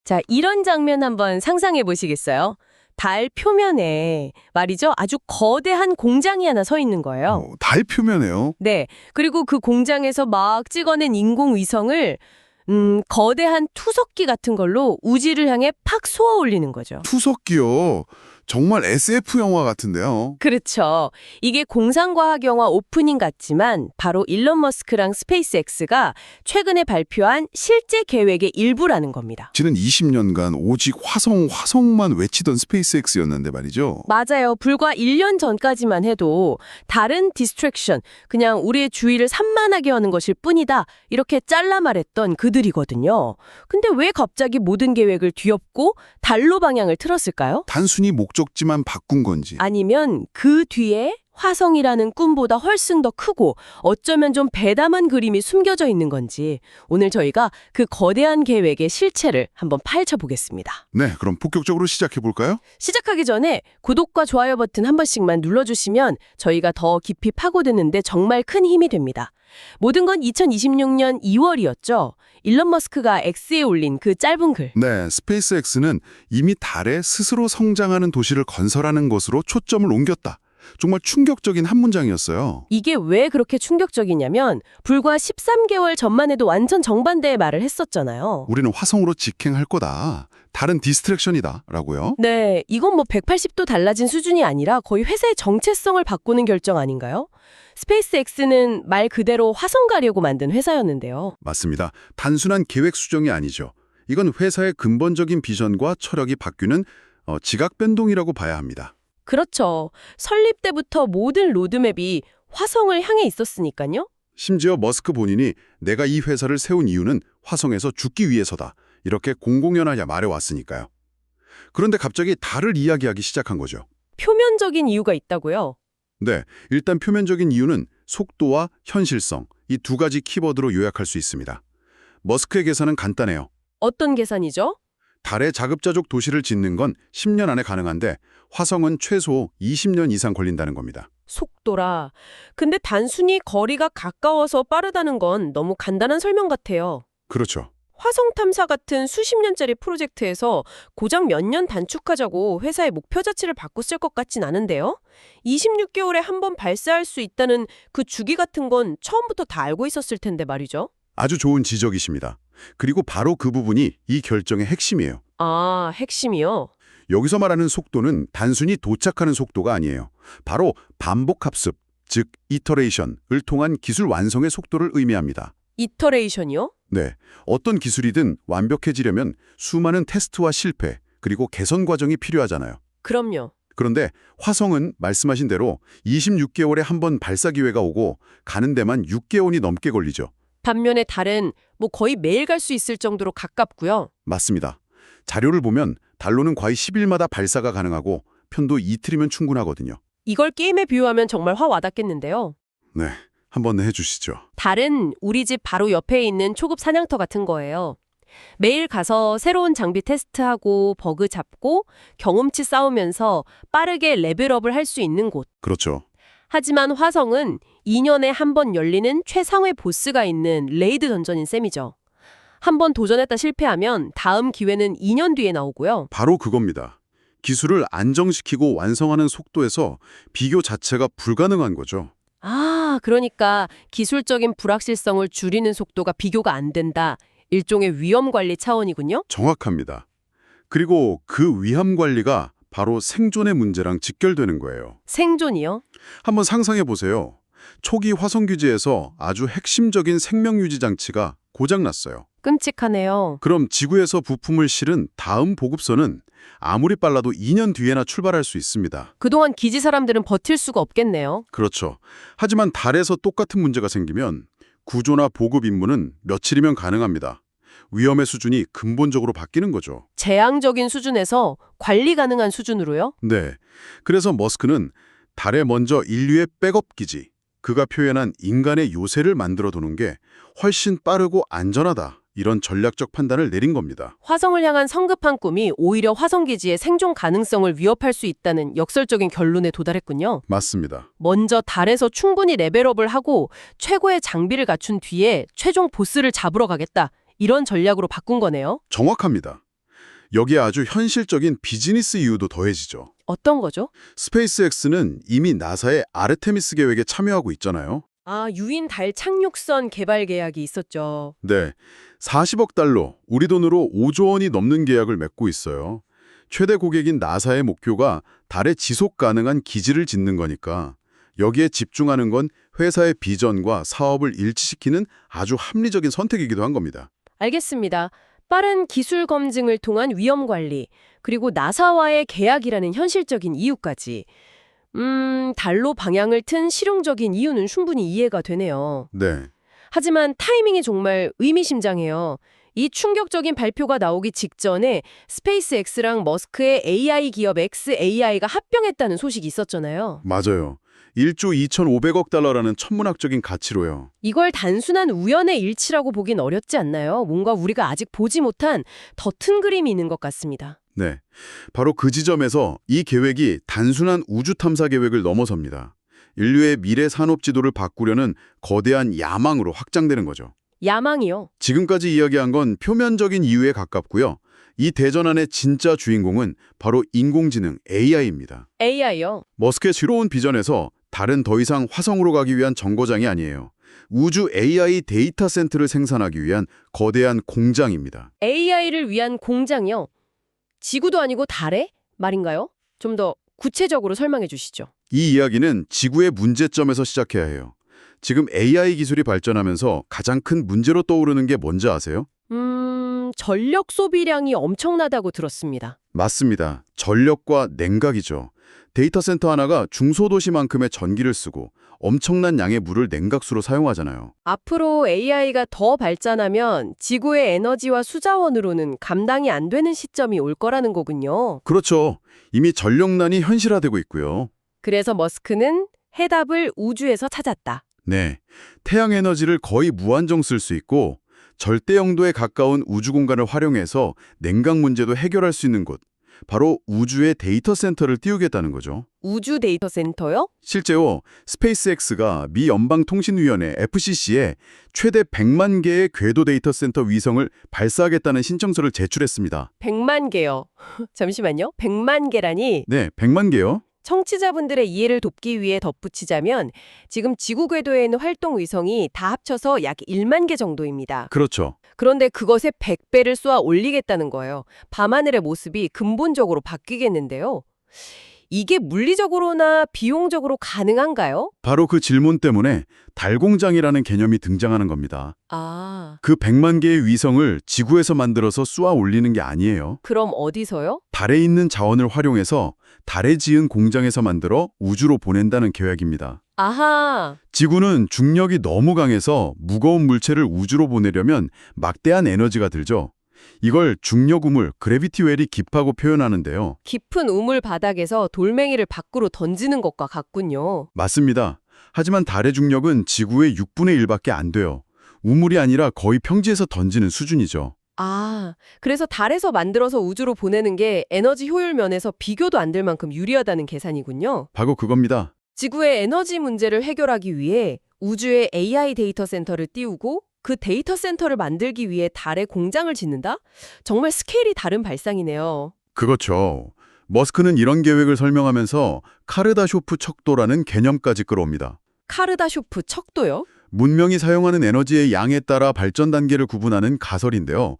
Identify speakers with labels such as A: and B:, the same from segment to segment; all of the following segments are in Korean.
A: 자, 이런 장면 한번 상상해 보시겠어요? 달 표면에 말이죠. 아주 거대한 공장이 하나 서 있는 거예요.
B: 달 표면에요.
A: 네. 그리고 그 공장에서 막 찍어낸 인공위성을 거대한 투석기 같은 걸로 우주를 향해 팍 쏘아 올리는 거죠.
B: 투석기요. 정말 SF 영화 같은데요.
A: 그렇죠. 이게 공상과학 영화 오프닝 같지만 바로 일론 머스크랑 스페이스X가 최근에 발표한 실제 계획의 일부라는 겁니다.
B: 지난 20년간 오직 화성만 외치던 스페이스X였는데 말이죠.
A: 맞아요. 불과 1년 전까지만 해도 다른 디스트랙션, 그냥 우리의 주의를 산만하게 하는 것일 뿐이다. 이렇게 잘라 말했던 그들이거든요. 근데 왜 갑자기 모든 계획을 뒤엎고 달로 방향을 틀었을까요?
B: 단순히 목적지만 바꾼 건지.
A: 아니면 그 뒤에 화성이라는 꿈보다 훨씬 더 크고 어쩌면 좀 배담한 그림이 숨겨져 있는 건지 오늘 저희가 그 거대한 계획의 실체를 한번 파헤쳐 보겠습니다.
B: 네, 그럼 본격적으로 시작해 볼까요?
A: 시작하기 전에 구독과 좋아요 버튼 한 번씩만 눌러주시면 저희가 더 깊이 파고드는데 정말 큰 힘이 됩니다. 모든 건 2026년 2월이었죠. 일론 머스크가 X에 올린 그 짧은 글.
B: 네, 스페이스X는 이미 달에 스스로 성장하는 도시를 건설하는 것으로 초점을 옮겼다. 정말 충격적인 한 문장이었어요.
A: 이게 왜 그렇게 충격적이냐면 불과 13개월 전만 해도 완전 정반대의 말을 했었잖아요.
B: 우리는 화성으로 직행할 거다. 다른 디스트랙션이다. 라고요.
A: 네, 이건 뭐 180도 달라진 수준이 아니라 거의 회사의 정체성을 바꾸는 결정 아닌가요? 스페이스X는 말 그대로 화성 가려고 만든 회사였는데요.
B: 맞습니다. 단순한 계획 수정이 아니죠. 이건 회사의 근본적인 비전과 철학이 바뀌는 지각 변동이라고 봐야 합니다.
A: 그렇죠. 설립 때부터 모든 로드맵이 화성을 향해 있었으니까요.
B: 심지어 머스크 본인이 내가 이 회사를 세운 이유는 화성에서 죽기 위해서다. 이렇게 공공연하게 말해왔으니까요. 그런데 갑자기 달을 이야기하기 시작한 거죠.
A: 표면적인 이유가 있다고요.
B: 네, 일단 표면적인 이유는 속도와 현실성, 이 두 가지 키워드로 요약할 수 있습니다. 머스크의 계산은 간단해요.
A: 어떤 계산이죠?
B: 달에 자급자족 도시를 짓는 건 10년 안에 가능한데 화성은 최소 20년 이상 걸린다는 겁니다.
A: 속도라. 근데 단순히 거리가 가까워서 빠르다는 건 너무 간단한 설명 같아요.
B: 그렇죠.
A: 화성 탐사 같은 수십 년짜리 프로젝트에서 고작 몇 년 단축하자고 회사의 목표 자체를 바꿨을 것 같진 않은데요? 26개월에 한 번 발사할 수 있다는 그 주기 같은 건 처음부터 다 알고 있었을 텐데 말이죠.
B: 아주 좋은 지적이십니다. 그리고 바로 그 부분이 이 결정의 핵심이에요.
A: 아, 핵심이요?
B: 여기서 말하는 속도는 단순히 도착하는 속도가 아니에요. 바로 반복합습, 즉 이터레이션을 통한 기술 완성의 속도를 의미합니다.
A: 이터레이션이요?
B: 네, 어떤 기술이든 완벽해지려면 수많은 테스트와 실패, 그리고 개선 과정이 필요하잖아요.
A: 그럼요.
B: 그런데 화성은 말씀하신 대로 26개월에 한 번 발사 기회가 오고 가는 데만 6개월이 넘게 걸리죠.
A: 반면에 달은 뭐 거의 매일 갈 수 있을 정도로 가깝고요.
B: 맞습니다. 자료를 보면 달로는 거의 10일마다 발사가 가능하고 편도 이틀이면 충분하거든요.
A: 이걸 게임에 비유하면 정말 확 와닿겠는데요.
B: 네, 한번 해주시죠.
A: 달은 우리 집 바로 옆에 있는 초급 사냥터 같은 거예요. 매일 가서 새로운 장비 테스트하고 버그 잡고 경험치 쌓으면서 빠르게 레벨업을 할 수 있는 곳.
B: 그렇죠.
A: 하지만 화성은 2년에 한 번 열리는 최상위 보스가 있는 레이드 던전인 셈이죠. 한 번 도전했다 실패하면 다음 기회는 2년 뒤에 나오고요.
B: 바로 그겁니다. 기술을 안정시키고 완성하는 속도에서 비교 자체가 불가능한 거죠.
A: 아, 그러니까 기술적인 불확실성을 줄이는 속도가 비교가 안 된다. 일종의 위험 관리 차원이군요.
B: 정확합니다. 그리고 그 위험 관리가 바로 생존의 문제랑 직결되는 거예요.
A: 생존이요?
B: 한번 상상해 보세요. 초기 화성 규지에서 아주 핵심적인 생명 유지 장치가 고장났어요.
A: 끔찍하네요.
B: 그럼 지구에서 부품을 실은 다음 보급선은 아무리 빨라도 2년 뒤에나 출발할 수 있습니다.
A: 그동안 기지 사람들은 버틸 수가 없겠네요.
B: 그렇죠. 하지만 달에서 똑같은 문제가 생기면 구조나 보급 임무는 며칠이면 가능합니다. 위험의 수준이 근본적으로 바뀌는 거죠.
A: 재앙적인 수준에서 관리 가능한 수준으로요?
B: 네. 그래서 머스크는 달에 먼저 인류의 백업 기지, 그가 표현한 인간의 요새를 만들어 두는 게 훨씬 빠르고 안전하다. 이런 전략적 판단을 내린 겁니다.
A: 화성을 향한 성급한 꿈이 오히려 화성기지의 생존 가능성을 위협할 수 있다는 역설적인 결론에 도달했군요.
B: 맞습니다.
A: 먼저 달에서 충분히 레벨업을 하고 최고의 장비를 갖춘 뒤에 최종 보스를 잡으러 가겠다. 이런 전략으로 바꾼 거네요.
B: 정확합니다. 여기에 아주 현실적인 비즈니스 이유도 더해지죠.
A: 어떤 거죠?
B: 스페이스X는 이미 나사의 아르테미스 계획에 참여하고 있잖아요.
A: 아, 유인 달 착륙선 개발 계약이 있었죠.
B: 네, 40억 달러, 우리 돈으로 5조 원이 넘는 계약을 맺고 있어요. 최대 고객인 나사의 목표가 달에 지속 가능한 기지를 짓는 거니까 여기에 집중하는 건 회사의 비전과 사업을 일치시키는 아주 합리적인 선택이기도 한 겁니다.
A: 알겠습니다. 빠른 기술 검증을 통한 위험 관리, 그리고 나사와의 계약이라는 현실적인 이유까지. 달로 방향을 튼 실용적인 이유는 충분히 이해가 되네요.
B: 네,
A: 하지만 타이밍이 정말 의미심장해요. 이 충격적인 발표가 나오기 직전에 스페이스X랑 머스크의 AI 기업 xAI가 합병했다는 소식이 있었잖아요.
B: 맞아요. 1조 2,500억 달러라는 천문학적인 가치로요.
A: 이걸 단순한 우연의 일치라고 보긴 어렵지 않나요? 뭔가 우리가 아직 보지 못한 더 큰 그림이 있는 것 같습니다.
B: 네, 바로 그 지점에서 이 계획이 단순한 우주 탐사 계획을 넘어섭니다. 인류의 미래 산업 지도를 바꾸려는 거대한 야망으로 확장되는 거죠.
A: 야망이요.
B: 지금까지 이야기한 건 표면적인 이유에 가깝고요. 이 대전환의 진짜 주인공은 바로 인공지능 AI입니다.
A: AI요.
B: 머스크의 새로운 비전에서 달은 더 이상 화성으로 가기 위한 정거장이 아니에요. 우주 AI 데이터 센터를 생산하기 위한 거대한 공장입니다.
A: AI를 위한 공장이요. 지구도 아니고 달에? 말인가요? 좀 더 구체적으로 설명해 주시죠.
B: 이 이야기는 지구의 문제점에서 시작해야 해요. 지금 AI 기술이 발전하면서 가장 큰 문제로 떠오르는 게 뭔지 아세요?
A: 전력 소비량이 엄청나다고 들었습니다.
B: 맞습니다. 전력과 냉각이죠. 데이터 센터 하나가 중소도시만큼의 전기를 쓰고 엄청난 양의 물을 냉각수로 사용하잖아요.
A: 앞으로 AI가 더 발전하면 지구의 에너지와 수자원으로는 감당이 안 되는 시점이 올 거라는 거군요.
B: 그렇죠. 이미 전력난이 현실화되고 있고요.
A: 그래서 머스크는 해답을 우주에서 찾았다.
B: 네, 태양 에너지를 거의 무한정 쓸 수 있고 절대 영도에 가까운 우주 공간을 활용해서 냉각 문제도 해결할 수 있는 곳, 바로 우주의 데이터 센터를 띄우겠다는 거죠.
A: 우주 데이터 센터요?
B: 실제로 스페이스X가 미 연방통신위원회 FCC에 최대 100만 개의 궤도 데이터 센터 위성을 발사하겠다는 신청서를 제출했습니다.
A: 100만 개요. 잠시만요. 100만 개라니
B: 네, 100만 개요?
A: 청취자분들의 이해를 돕기 위해 덧붙이자면 지금 지구 궤도에 있는 활동 위성이 다 합쳐서 약 1만 개 정도입니다.
B: 그렇죠.
A: 그런데 그것에 100배를 쏘아 올리겠다는 거예요. 밤하늘의 모습이 근본적으로 바뀌겠는데요. 이게 물리적으로나 비용적으로 가능한가요?
B: 바로 그 질문 때문에 달공장이라는 개념이 등장하는 겁니다.
A: 아,
B: 그 100만 개의 위성을 지구에서 만들어서 쏘아 올리는 게 아니에요.
A: 그럼 어디서요?
B: 달에 있는 자원을 활용해서 달에 지은 공장에서 만들어 우주로 보낸다는 계획입니다.
A: 아하,
B: 지구는 중력이 너무 강해서 무거운 물체를 우주로 보내려면 막대한 에너지가 들죠. 이걸 중력 우물, 그래비티 웰이 깊다고 표현하는데요.
A: 깊은 우물 바닥에서 돌멩이를 밖으로 던지는 것과 같군요.
B: 맞습니다. 하지만 달의 중력은 지구의 6분의 1밖에 안 돼요. 우물이 아니라 거의 평지에서 던지는 수준이죠.
A: 아, 그래서 달에서 만들어서 우주로 보내는 게 에너지 효율 면에서 비교도 안 될 만큼 유리하다는 계산이군요.
B: 바로 그겁니다.
A: 지구의 에너지 문제를 해결하기 위해 우주에 AI 데이터 센터를 띄우고 그 데이터 센터를 만들기 위해 달에 공장을 짓는다? 정말 스케일이 다른 발상이네요.
B: 그렇죠. 머스크는 이런 계획을 설명하면서 카르다쇼프 척도라는 개념까지 끌어옵니다.
A: 카르다쇼프 척도요?
B: 문명이 사용하는 에너지의 양에 따라 발전 단계를 구분하는 가설인데요.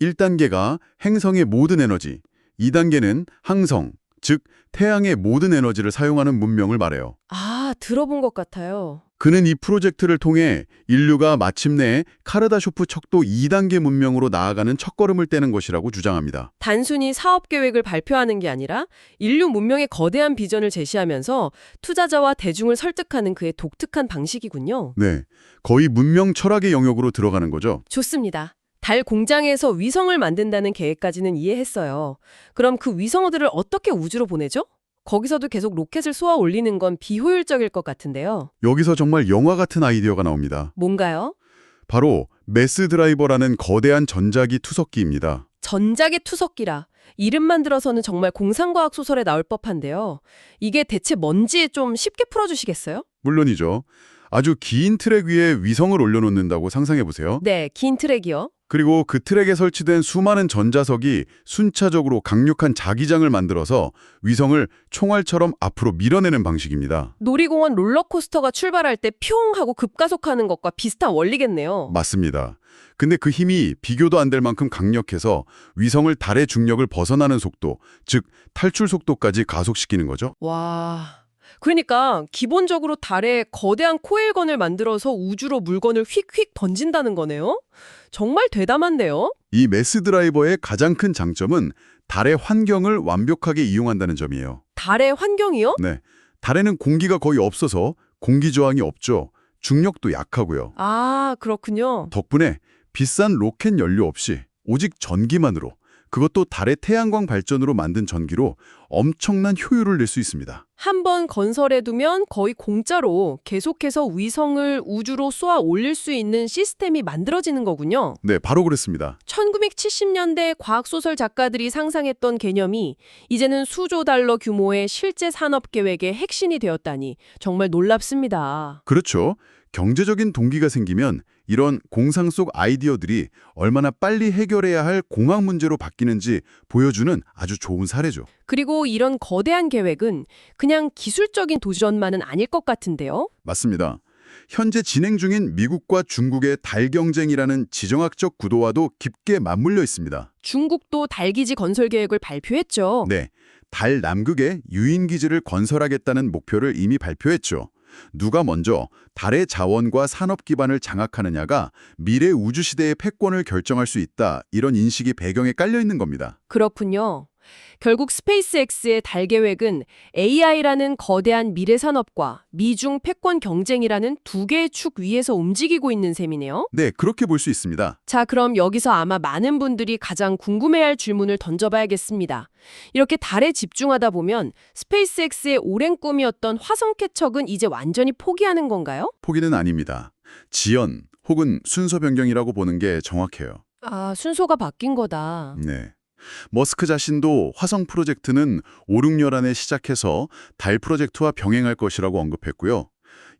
B: 1단계가 행성의 모든 에너지, 2단계는 항성, 즉 태양의 모든 에너지를 사용하는 문명을 말해요.
A: 아, 들어본 것 같아요.
B: 그는 이 프로젝트를 통해 인류가 마침내 카르다쇼프 척도 2단계 문명으로 나아가는 첫걸음을 떼는 것이라고 주장합니다.
A: 단순히 사업 계획을 발표하는 게 아니라 인류 문명의 거대한 비전을 제시하면서 투자자와 대중을 설득하는 그의 독특한 방식이군요.
B: 네, 거의 문명 철학의 영역으로 들어가는 거죠.
A: 좋습니다. 달 공장에서 위성을 만든다는 계획까지는 이해했어요. 그럼 그 위성들을 어떻게 우주로 보내죠? 거기서도 계속 로켓을 쏘아 올리는 건 비효율적일 것 같은데요.
B: 여기서 정말 영화 같은 아이디어가 나옵니다.
A: 뭔가요?
B: 바로 메스 드라이버라는 거대한 전자기 투석기입니다.
A: 전자계 투석기라. 이름만 들어서는 정말 공상과학 소설에 나올 법한데요. 이게 대체 뭔지 좀 쉽게 풀어주시겠어요?
B: 물론이죠. 아주 긴 트랙 위에 위성을 올려놓는다고 상상해보세요.
A: 네, 긴 트랙이요.
B: 그리고 그 트랙에 설치된 수많은 전자석이 순차적으로 강력한 자기장을 만들어서 위성을 총알처럼 앞으로 밀어내는 방식입니다.
A: 놀이공원 롤러코스터가 출발할 때 뿅 하고 급가속하는 것과 비슷한 원리겠네요.
B: 맞습니다. 근데 그 힘이 비교도 안 될 만큼 강력해서 위성을 달의 중력을 벗어나는 속도, 즉 탈출 속도까지 가속시키는 거죠.
A: 와. 그러니까 기본적으로 달에 거대한 코일건을 만들어서 우주로 물건을 휙휙 던진다는 거네요. 정말 대담한데요?
B: 이 메스 드라이버의 가장 큰 장점은 달의 환경을 완벽하게 이용한다는 점이에요.
A: 달의 환경이요?
B: 네, 달에는 공기가 거의 없어서 공기 저항이 없죠. 중력도 약하고요.
A: 아, 그렇군요.
B: 덕분에 비싼 로켓 연료 없이 오직 전기만으로, 그것도 달의 태양광 발전으로 만든 전기로 엄청난 효율을 낼 수 있습니다.
A: 한번 건설해두면 거의 공짜로 계속해서 위성을 우주로 쏘아 올릴 수 있는 시스템이 만들어지는 거군요.
B: 네, 바로 그렇습니다.
A: 1970년대 과학소설 작가들이 상상했던 개념이 이제는 수조 달러 규모의 실제 산업 계획의 핵심이 되었다니 정말 놀랍습니다.
B: 그렇죠. 경제적인 동기가 생기면 이런 공상 속 아이디어들이 얼마나 빨리 해결해야 할 공학 문제로 바뀌는지 보여주는 아주 좋은 사례죠.
A: 그리고 이런 거대한 계획은 그냥 기술적인 도전만은 아닐 것 같은데요.
B: 맞습니다. 현재 진행 중인 미국과 중국의 달 경쟁이라는 지정학적 구도와도 깊게 맞물려 있습니다.
A: 중국도 달기지 건설 계획을 발표했죠.
B: 네, 달 남극에 유인기지를 건설하겠다는 목표를 이미 발표했죠. 누가 먼저 달의 자원과 산업 기반을 장악하느냐가 미래 우주시대의 패권을 결정할 수 있다, 이런 인식이 배경에 깔려 있는 겁니다.
A: 그렇군요. 결국 스페이스X의 달 계획은 AI라는 거대한 미래 산업과 미중 패권 경쟁이라는 두 개의 축 위에서 움직이고 있는 셈이네요.
B: 네, 그렇게 볼 수 있습니다.
A: 자, 그럼 여기서 아마 많은 분들이 가장 궁금해할 질문을 던져봐야겠습니다. 이렇게 달에 집중하다 보면 스페이스X의 오랜 꿈이었던 화성 개척은 이제 완전히 포기하는 건가요?
B: 포기는 아닙니다. 지연 혹은 순서 변경이라고 보는 게 정확해요.
A: 아, 순서가 바뀐 거다.
B: 네. 머스크 자신도 화성 프로젝트는 5, 6년 안에 시작해서 달 프로젝트와 병행할 것이라고 언급했고요.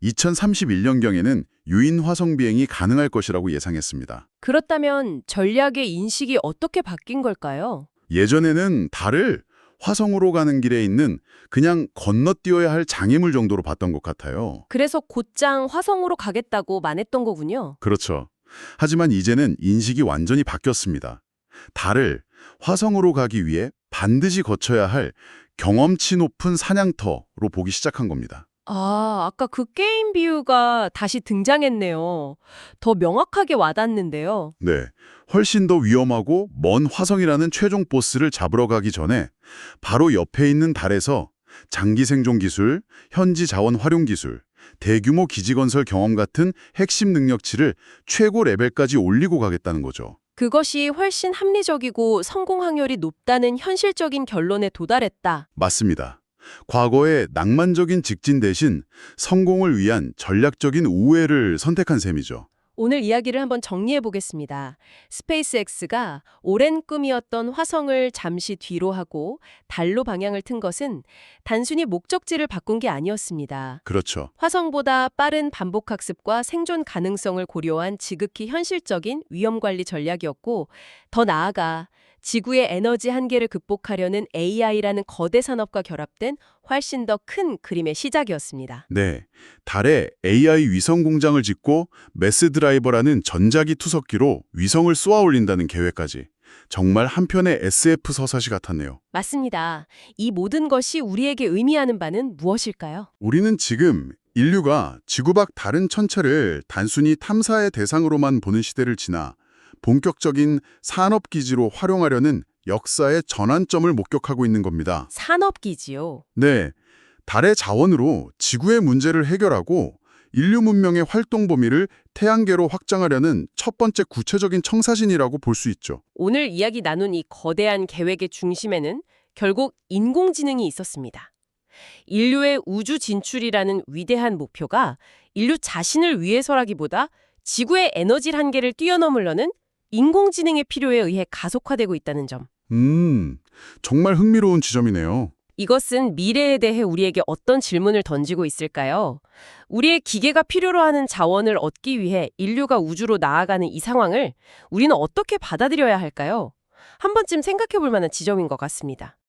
B: 2031년경에는 유인 화성 비행이 가능할 것이라고 예상했습니다.
A: 그렇다면 전략의 인식이 어떻게 바뀐 걸까요?
B: 예전에는 달을 화성으로 가는 길에 있는 그냥 건너뛰어야 할 장애물 정도로 봤던 것 같아요.
A: 그래서 곧장 화성으로 가겠다고 만했던 거군요.
B: 그렇죠. 하지만 이제는 인식이 완전히 바뀌었습니다. 달을 화성으로 가기 위해 반드시 거쳐야 할 경험치 높은 사냥터로 보기 시작한 겁니다.
A: 아, 아까 그 게임 비유가 다시 등장했네요. 더 명확하게 와닿는데요.
B: 네, 훨씬 더 위험하고 먼 화성이라는 최종 보스를 잡으러 가기 전에 바로 옆에 있는 달에서 장기 생존 기술, 현지 자원 활용 기술, 대규모 기지 건설 경험 같은 핵심 능력치를 최고 레벨까지 올리고 가겠다는 거죠.
A: 그것이 훨씬 합리적이고 성공 확률이 높다는 현실적인 결론에 도달했다.
B: 맞습니다. 과거의 낭만적인 직진 대신 성공을 위한 전략적인 우회를 선택한 셈이죠.
A: 오늘 이야기를 한번 정리해 보겠습니다. 스페이스X가 오랜 꿈이었던 화성을 잠시 뒤로 하고 달로 방향을 튼 것은 단순히 목적지를 바꾼 게 아니었습니다.
B: 그렇죠.
A: 화성보다 빠른 반복학습과 생존 가능성을 고려한 지극히 현실적인 위험관리 전략이었고, 더 나아가 지구의 에너지 한계를 극복하려는 AI라는 거대 산업과 결합된 훨씬 더 큰 그림의 시작이었습니다.
B: 네, 달에 AI 위성 공장을 짓고 메스 드라이버라는 전자기 투석기로 위성을 쏘아 올린다는 계획까지. 정말 한편의 SF 서사시 같았네요.
A: 맞습니다. 이 모든 것이 우리에게 의미하는 바는 무엇일까요?
B: 우리는 지금 인류가 지구 밖 다른 천체를 단순히 탐사의 대상으로만 보는 시대를 지나 본격적인 산업기지로 활용하려는 역사의 전환점을 목격하고 있는 겁니다.
A: 산업기지요.
B: 네, 달의 자원으로 지구의 문제를 해결하고 인류 문명의 활동 범위를 태양계로 확장하려는 첫 번째 구체적인 청사진이라고 볼 수 있죠.
A: 오늘 이야기 나눈 이 거대한 계획의 중심에는 결국 인공지능이 있었습니다. 인류의 우주 진출이라는 위대한 목표가 인류 자신을 위해서라기보다 지구의 에너지 한계를 뛰어넘으려는 인공지능의 필요에 의해 가속화되고 있다는 점.
B: 정말 흥미로운 지점이네요.
A: 이것은 미래에 대해 우리에게 어떤 질문을 던지고 있을까요? 우리의 기계가 필요로 하는 자원을 얻기 위해 인류가 우주로 나아가는 이 상황을 우리는 어떻게 받아들여야 할까요? 한 번쯤 생각해 볼 만한 지점인 것 같습니다.